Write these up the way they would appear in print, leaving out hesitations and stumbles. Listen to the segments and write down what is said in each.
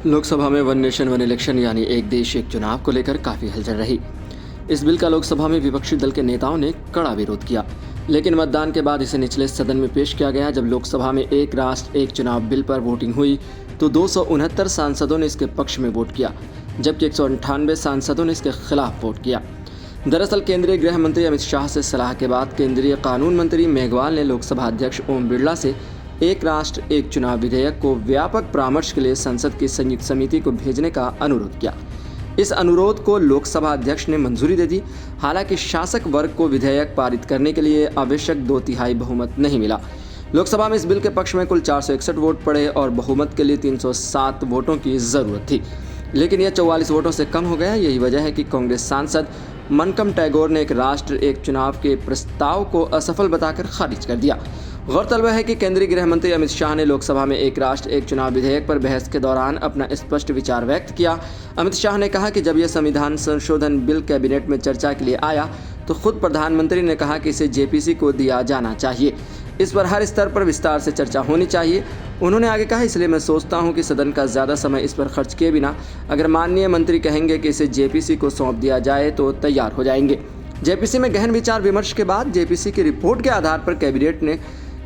लोकसभा में one nation one election यानी एक देश एक चुनाव को लेकर काफ़ी हलचल रही। इस बिल का लोकसभा में विपक्षी दल के नेताओं ने कड़ा विरोध किया, लेकिन मतदान के बाद इसे निचले सदन में पेश किया गया। जब लोकसभा में एक राष्ट्र एक चुनाव बिल पर वोटिंग हुई तो 269 सांसदों ने इसके पक्ष में वोट किया, जबकि 198 सांसदों ने इसके खिलाफ वोट किया। दरअसल केंद्रीय गृह मंत्री अमित शाह से सलाह के बाद केंद्रीय कानून मंत्री मेघवाल ने लोकसभा अध्यक्ष ओम बिरला से एक राष्ट्र एक चुनाव विधेयक को व्यापक परामर्श के लिए संसद की संयुक्त समिति को भेजने का अनुरोध किया। इस अनुरोध को लोकसभा अध्यक्ष ने मंजूरी दे दी। हालांकि शासक वर्ग को विधेयक पारित करने के लिए आवश्यक 2/3 बहुमत नहीं मिला। लोकसभा में इस बिल के पक्ष में कुल 461 वोट पड़े और बहुमत के लिए 307 वोटों की जरूरत थी, लेकिन यह 44 वोटों से कम हो गया। यही वजह है कि कांग्रेस सांसद मनकम टैगोर ने एक राष्ट्र एक चुनाव के प्रस्ताव को असफल बताकर खारिज कर दिया। गौरतलब है कि केंद्रीय गृह मंत्री अमित शाह ने लोकसभा में एक राष्ट्र एक चुनाव विधेयक पर बहस के दौरान अपना स्पष्ट विचार व्यक्त किया। अमित शाह ने कहा कि जब यह संविधान संशोधन बिल कैबिनेट में चर्चा के लिए आया तो खुद प्रधानमंत्री ने कहा कि इसे जेपीसी को दिया जाना चाहिए। इस पर हर स्तर पर विस्तार से चर्चा होनी चाहिए। उन्होंने आगे कहा, इसलिए मैं सोचता हूं कि सदन का ज़्यादा समय इस पर खर्च किए बिना अगर माननीय मंत्री कहेंगे कि इसे जेपीसी को सौंप दिया जाए तो तैयार हो जाएंगे। जेपीसी में गहन विचार विमर्श के बाद जेपीसी की रिपोर्ट के आधार पर कैबिनेट ने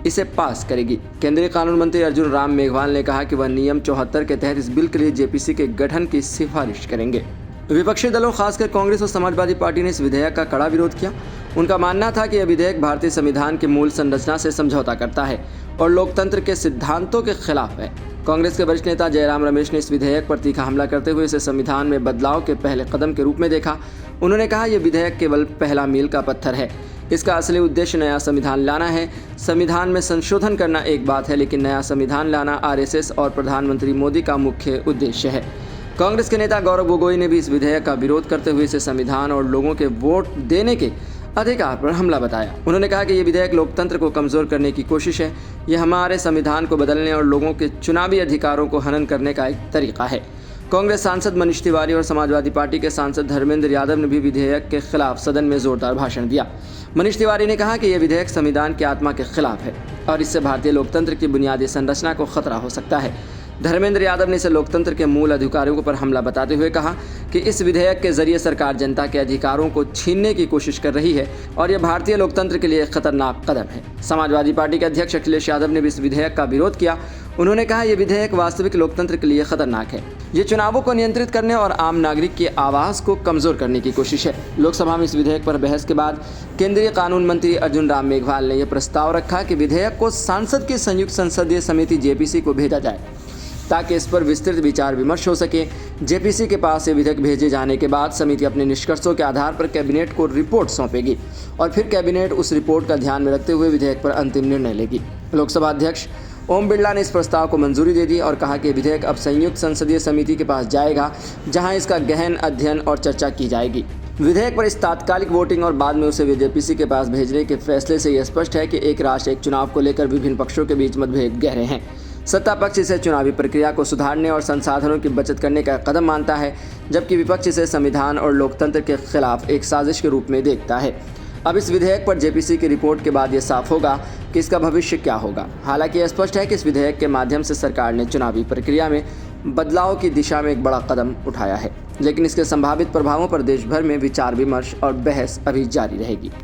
इसे पास करेगी। केंद्रीय कानून मंत्री अर्जुन राम मेघवाल ने कहा कि वह नियम 74 के तहत इस बिल के लिए जेपीसी के गठन की सिफारिश करेंगे। विपक्षी दलों खासकर कांग्रेस और समाजवादी पार्टी ने इस विधेयक का कड़ा विरोध किया। उनका मानना था कि यह विधेयक भारतीय संविधान की मूल संरचना से समझौता करता है और लोकतंत्र के सिद्धांतों के खिलाफ है। कांग्रेस के वरिष्ठ नेता जयराम रमेश ने इस विधेयक पर तीखा हमला करते हुए इसे संविधान में बदलाव के पहले कदम के रूप में देखा। उन्होंने कहा, यह विधेयक केवल पहला मील का पत्थर है। इसका असली उद्देश्य नया संविधान लाना है। संविधान में संशोधन करना एक बात है, लेकिन नया संविधान लाना आरएसएस और प्रधानमंत्री मोदी का मुख्य उद्देश्य है। कांग्रेस के नेता गौरव गोगोई ने भी इस विधेयक का विरोध करते हुए इसे संविधान और लोगों के वोट देने के अधिकार पर हमला बताया। उन्होंने कहा कि यह विधेयक लोकतंत्र को कमजोर करने की कोशिश है। यह हमारे संविधान को बदलने और लोगों के चुनावी अधिकारों को हनन करने का एक तरीका है। कांग्रेस सांसद मनीष तिवारी और समाजवादी पार्टी के सांसद धर्मेंद्र यादव ने भी विधेयक के खिलाफ सदन में जोरदार भाषण दिया। मनीष तिवारी ने कहा कि यह विधेयक संविधान की आत्मा के खिलाफ है और इससे भारतीय लोकतंत्र की बुनियादी संरचना को खतरा हो सकता है। धर्मेंद्र यादव ने इसे लोकतंत्र के मूल अधिकारों पर हमला बताते हुए कहा कि इस विधेयक के जरिए सरकार जनता के अधिकारों को छीनने की कोशिश कर रही है और यह भारतीय लोकतंत्र के लिए खतरनाक कदम है। समाजवादी पार्टी के अध्यक्ष अखिलेश यादव ने भी इस विधेयक का विरोध किया। उन्होंने कहा, यह विधेयक वास्तविक लोकतंत्र के लिए खतरनाक है। ये चुनावों को नियंत्रित करने और आम नागरिक की आवाज़ को कमजोर करने की कोशिश है। लोकसभा में इस विधेयक पर बहस के बाद केंद्रीय कानून मंत्री अर्जुन राम मेघवाल ने यह प्रस्ताव रखा कि विधेयक को संसद की संयुक्त संसदीय समिति जेपीसी को भेजा जाए ताकि इस पर विस्तृत विचार विमर्श हो सके। जेपीसी के पास ये विधेयक भेजे जाने के बाद समिति अपने निष्कर्षों के आधार पर कैबिनेट को रिपोर्ट सौंपेगी और फिर कैबिनेट उस रिपोर्ट का ध्यान में रखते हुए विधेयक पर अंतिम निर्णय लेगी। लोकसभा अध्यक्ष ओम बिरला ने इस प्रस्ताव को मंजूरी दे दी और कहा कि विधेयक अब संयुक्त संसदीय समिति के पास जाएगा, जहां इसका गहन अध्ययन और चर्चा की जाएगी। विधेयक पर इस तात्कालिक वोटिंग और बाद में उसे जेपीसी के पास भेजने के फैसले से यह स्पष्ट है कि एक राष्ट्र एक चुनाव को लेकर विभिन्न पक्षों के बीच मतभेद गहरे हैं। सत्ता पक्ष इसे चुनावी प्रक्रिया को सुधारने और संसाधनों की बचत करने का कदम मानता है, जबकि विपक्ष इसे संविधान और लोकतंत्र के खिलाफ एक साजिश के रूप में देखता है। अब इस विधेयक पर जेपीसी की रिपोर्ट के बाद ये साफ होगा कि इसका भविष्य क्या होगा। हालांकि यह स्पष्ट है कि इस विधेयक के माध्यम से सरकार ने चुनावी प्रक्रिया में बदलाव की दिशा में एक बड़ा कदम उठाया है, लेकिन इसके संभावित प्रभावों पर देश भर में विचार विमर्श और बहस अभी जारी रहेगी।